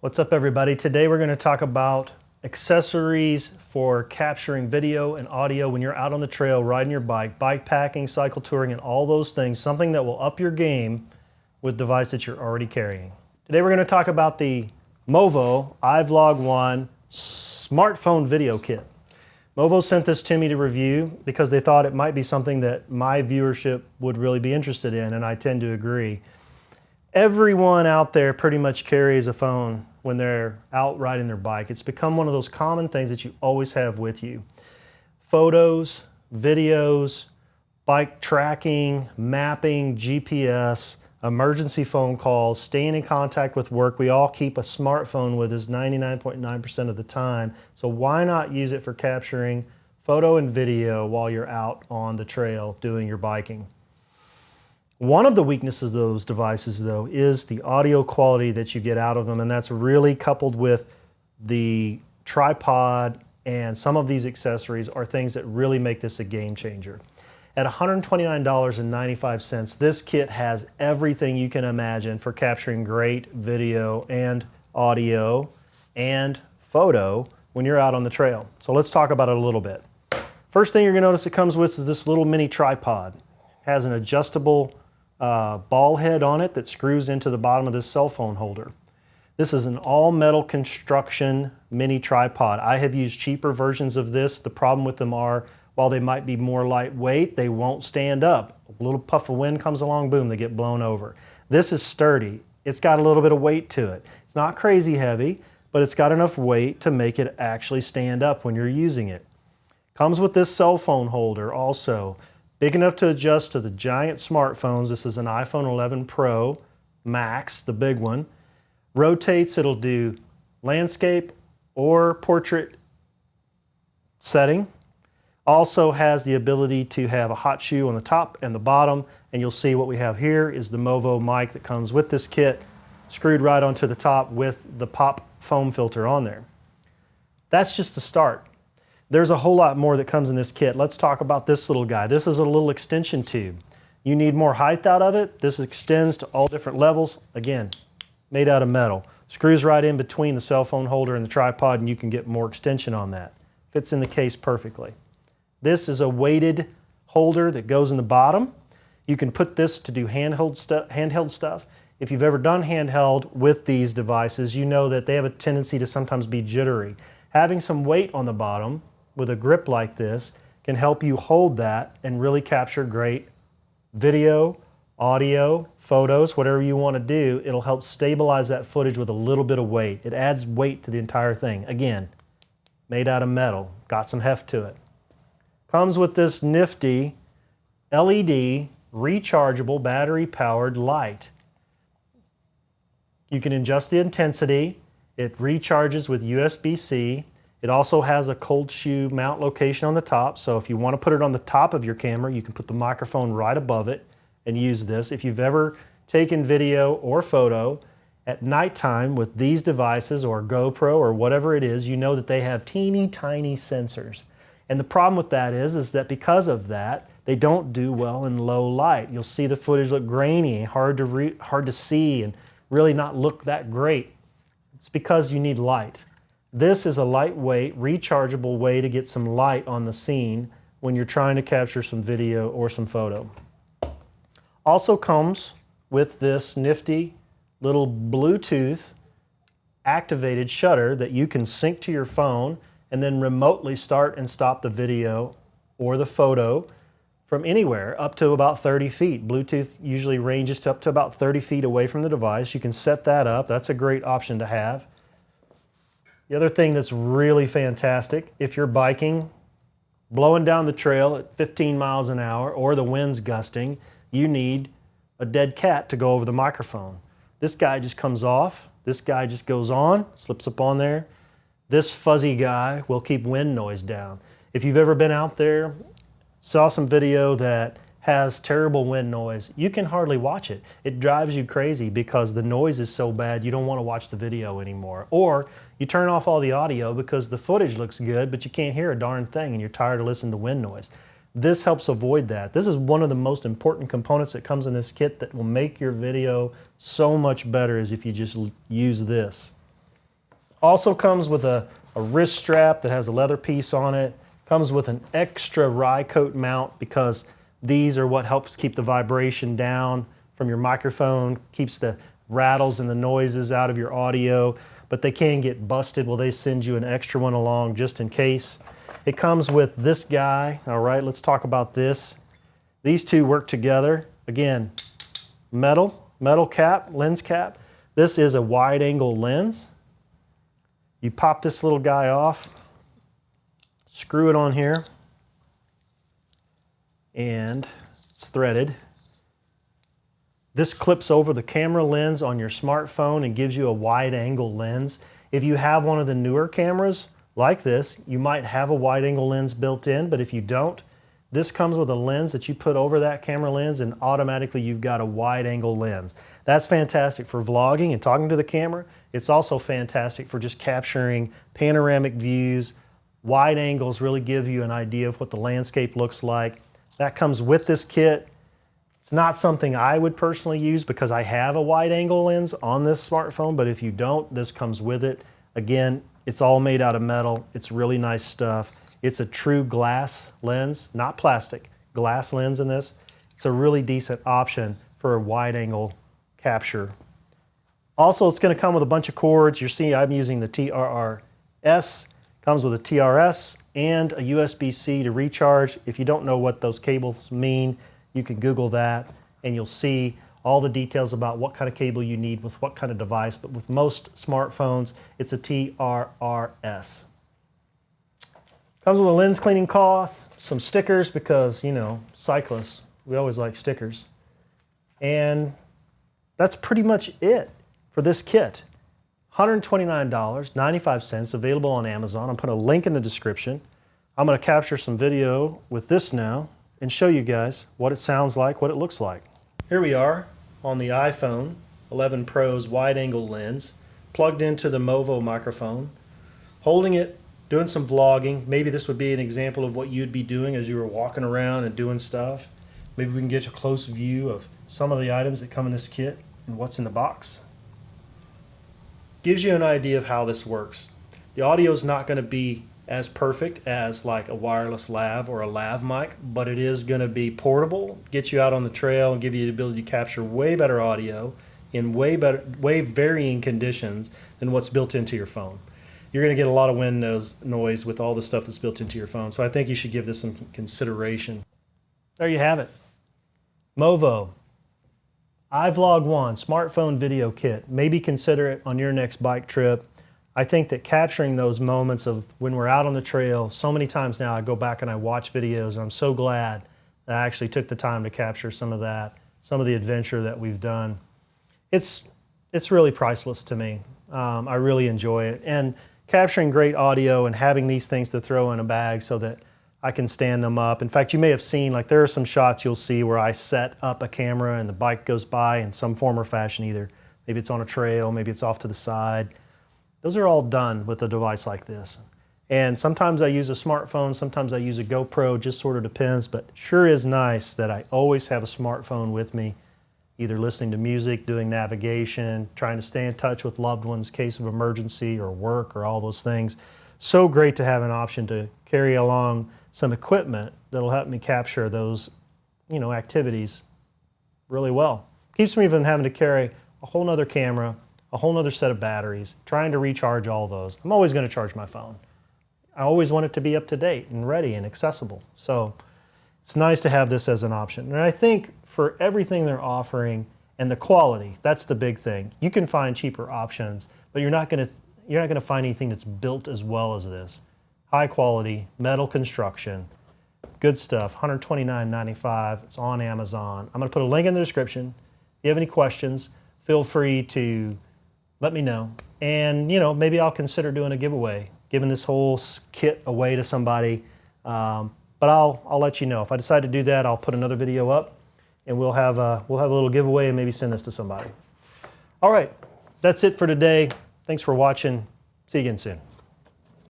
What's up, everybody? Today we're going to talk about accessories for capturing video and audio when you're out on the trail riding your bike, bike packing, cycle touring, and all those things, something that will up your game with device that you're already carrying. Today we're going to talk about the Movo iVlog1 smartphone video kit. Movo sent this to me to review because they thought it might be something that my viewership would really be interested in, and I tend to agree. Everyone out there pretty much carries a phone when they're out riding their bike. It's become one of those common things that you always have with you. Photos, videos, bike tracking, mapping, GPS, emergency phone calls, staying in contact with work. We all keep a smartphone with us 99.9% of the time. So why not use it for capturing photo and video while you're out on the trail doing your biking? One of the weaknesses of those devices, though, is the audio quality that you get out of them, and that's really coupled with the tripod, and some of these accessories are things that really make this a game changer. At $129.95, this kit has everything you can imagine for capturing great video and audio and photo when you're out on the trail. So let's talk about it a little bit. First thing you're going to notice it comes with is this little mini tripod. It has an adjustable ball head on it that screws into the bottom of this cell phone holder. This is an all-metal construction mini tripod. I have used cheaper versions of this. The problem with them are, while they might be more lightweight, they won't stand up. A little puff of wind comes along, boom, they get blown over. This is sturdy. It's got a little bit of weight to it. It's not crazy heavy, but it's got enough weight to make it actually stand up when you're using it. Comes with this cell phone holder also. Big enough to adjust to the giant smartphones. This is an iPhone 11 Pro Max, the big one. Rotates, it'll do landscape or portrait setting. Also has the ability to have a hot shoe on the top and the bottom, and you'll see what we have here is the Movo mic that comes with this kit, screwed right onto the top with the pop foam filter on there. That's just the start. There's a whole lot more that comes in this kit. Let's talk about this little guy. This is a little extension tube. You need more height out of it. This extends to all different levels. Again, made out of metal. Screws right in between the cell phone holder and the tripod, and you can get more extension on that. Fits in the case perfectly. This is a weighted holder that goes in the bottom. You can put this to do handheld stuff. If you've ever done handheld with these devices, you know that they have a tendency to sometimes be jittery. Having some weight on the bottom with a grip like this can help you hold that and really capture great video, audio, photos, whatever you want to do. It'll help stabilize that footage with a little bit of weight. It adds weight to the entire thing. Again, made out of metal, got some heft to it. Comes with this nifty LED rechargeable battery-powered light. You can adjust the intensity. It recharges with USB-C. It also has a cold shoe mount location on the top, so if you want to put it on the top of your camera, you can put the microphone right above it and use this. If you've ever taken video or photo at nighttime with these devices or GoPro or whatever it is, you know that they have teeny tiny sensors. And the problem with that is that because of that, they don't do well in low light. You'll see the footage look grainy, hard to see, and really not look that great. It's because you need light. This is a lightweight, rechargeable way to get some light on the scene when you're trying to capture some video or some photo. Also comes with this nifty little Bluetooth activated shutter that you can sync to your phone and then remotely start and stop the video or the photo from anywhere up to about 30 feet. Bluetooth usually ranges to up to about 30 feet away from the device. You can set that up. That's a great option to have. The other thing that's really fantastic, if you're biking, blowing down the trail at 15 miles an hour or the wind's gusting, you need a dead cat to go over the microphone. This guy just comes off. This guy just goes on, slips up on there. This fuzzy guy will keep wind noise down. If you've ever been out there, saw some video that has terrible wind noise, you can hardly watch it. It drives you crazy because the noise is so bad you don't want to watch the video anymore. Or you turn off all the audio because the footage looks good, but you can't hear a darn thing and you're tired of listening to wind noise. This helps avoid that. This is one of the most important components that comes in this kit that will make your video so much better as if you just use this. Also comes with a wrist strap that has a leather piece on it. Comes with an extra rye coat mount because these are what helps keep the vibration down from your microphone, keeps the rattles and the noises out of your audio, but they can get busted. Well, they send you an extra one along just in case. It comes with this guy. All right, let's talk about this. These two work together. Again, metal cap, lens cap. This is a wide angle lens. You pop this little guy off, screw it on here, and it's threaded. This clips over the camera lens on your smartphone and gives you a wide angle lens. If you have one of the newer cameras like this, you might have a wide angle lens built in, but if you don't, this comes with a lens that you put over that camera lens and automatically you've got a wide angle lens. That's fantastic for vlogging and talking to the camera. It's also fantastic for just capturing panoramic views. Wide angles really give you an idea of what the landscape looks like. That comes with this kit. It's not something I would personally use because I have a wide angle lens on this smartphone, but if you don't, this comes with it. Again, it's all made out of metal. It's really nice stuff. It's a true glass lens, not plastic, glass lens in this. It's a really decent option for a wide angle capture. Also, it's going to come with a bunch of cords. You see I'm using the TRRS. Comes with a TRS and a USB-C to recharge. If you don't know what those cables mean, you can Google that and you'll see all the details about what kind of cable you need with what kind of device, but with most smartphones, it's a TRRS. Comes with a lens cleaning cloth, some stickers because, you know, cyclists, we always like stickers. And that's pretty much it for this kit. $129.95, available on Amazon. I'm putting a link in the description. I'm going to capture some video with this now and show you guys what it sounds like, what it looks like. Here we are on the iPhone 11 Pro's wide angle lens, plugged into the Movo microphone, holding it, doing some vlogging. Maybe this would be an example of what you'd be doing as you were walking around and doing stuff. Maybe we can get a close view of some of the items that come in this kit and what's in the box. Gives you an idea of how this works. The audio is not going to be as perfect as like a wireless lav or a lav mic, but it is going to be portable, get you out on the trail and give you the ability to capture way better audio in way varying conditions than what's built into your phone. You're going to get a lot of wind noise with all the stuff that's built into your phone, so I think you should give this some consideration. There you have it. Movo iVlog1 smartphone video kit. Maybe consider it on your next bike trip. I think that capturing those moments of when we're out on the trail, so many times now I go back and I watch videos and I'm so glad that I actually took the time to capture some of that, some of the adventure that we've done. It's really priceless to me. I really enjoy it. And capturing great audio and having these things to throw in a bag so that I can stand them up. In fact, you may have seen, like there are some shots you'll see where I set up a camera and the bike goes by in some form or fashion either. Maybe it's on a trail, maybe it's off to the side. Those are all done with a device like this. And sometimes I use a smartphone, sometimes I use a GoPro, just sort of depends, but sure is nice that I always have a smartphone with me, either listening to music, doing navigation, trying to stay in touch with loved ones in case of emergency or work or all those things. So great to have an option to carry along some equipment that'll help me capture those, you know, activities really well. Keeps me from having to carry a whole nother camera, a whole nother set of batteries, trying to recharge all those. I'm always going to charge my phone. I always want it to be up to date and ready and accessible. So it's nice to have this as an option. And I think for everything they're offering and the quality, that's the big thing. You can find cheaper options, but you're not going to find anything that's built as well as this. High quality, metal construction, good stuff, $129.95. It's on Amazon. I'm going to put a link in the description. If you have any questions, feel free to let me know. And, you know, maybe I'll consider doing a giveaway, giving this whole kit away to somebody. But I'll let you know. If I decide to do that, I'll put another video up and we'll have a little giveaway and maybe send this to somebody. All right, that's it for today. Thanks for watching. See you again soon.